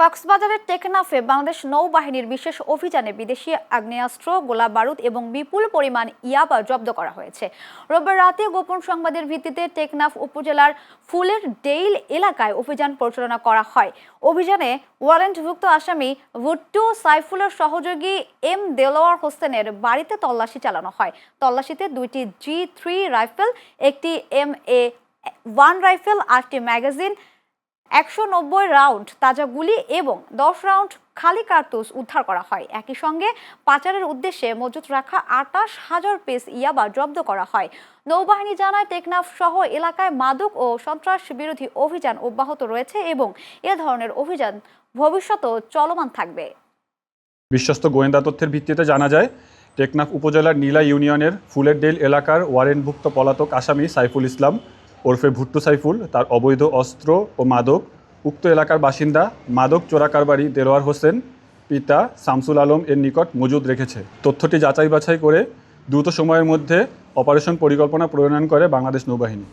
কক্সবাজারের টেকনাফে বাংলাদেশ নৌবাহিনীর বিশেষ অভিযানে বিদেশি আগ্নেয়াস্ত্র, গোলাবারুদ এবং বিপুল পরিমাণ ইয়াবা জব্দ করা হয়েছে। রোববার রাতে গোপন সংবাদের ভিত্তিতে টেকনাফ উপজেলার ফুলের ডেইল এলাকায় অভিযান পরিচালনা করা হয়। অভিযানে ওয়ারেন্টভুক্ত আসামি ভুট্টু সাইফুলের সহযোগী এম দেলোয়ার হোসেনের বাড়িতে তল্লাশি চালানো হয়। তল্লাশিতে 2টি G3 রাইফেল, একটি MA1 রাইফেল, 8টি ম্যাগাজিন, 190 রাউন্ড তাজা গুলি এবং 10 রাউন্ড খালি কার্তুজ উদ্ধার করা হয়। একই সঙ্গে পাচারের উদ্দেশ্যে মজুত রাখা 28,000 পিস ইয়াবা জব্দ করা হয়। নৌবাহিনী জানায়, টেকনাফ সহ এলাকায় মাদক ও সন্ত্রাস বিরোধী অভিযান অব্যাহত রয়েছে এবং এ ধরনের অভিযান ভবিষ্যতেও চলমান থাকবে। বিশ্বস্ত গোয়েন্দা তথ্যের ভিত্তিতে জানা যায়, টেকনাফ উপজেলার নীলা ইউনিয়নের ফুলের ডেইল এলাকার ওয়ারেন্টভুক্ত পলাতক আসামি সাইফুল ইসলাম ওরফে ভুট্টু সাইফুল তার অবৈধ অস্ত্র ও মাদক উক্ত এলাকার বাসিন্দা মাদক চোরাকারবারি দেলোয়ার হোসেন পিতা শামসুল আলম এর নিকট মজুদ রেখেছে। তথ্যটি যাচাই বাছাই করে দ্রুত সময়ের মধ্যে অপারেশন পরিকল্পনা প্রণয়ন করে বাংলাদেশ নৌবাহিনী।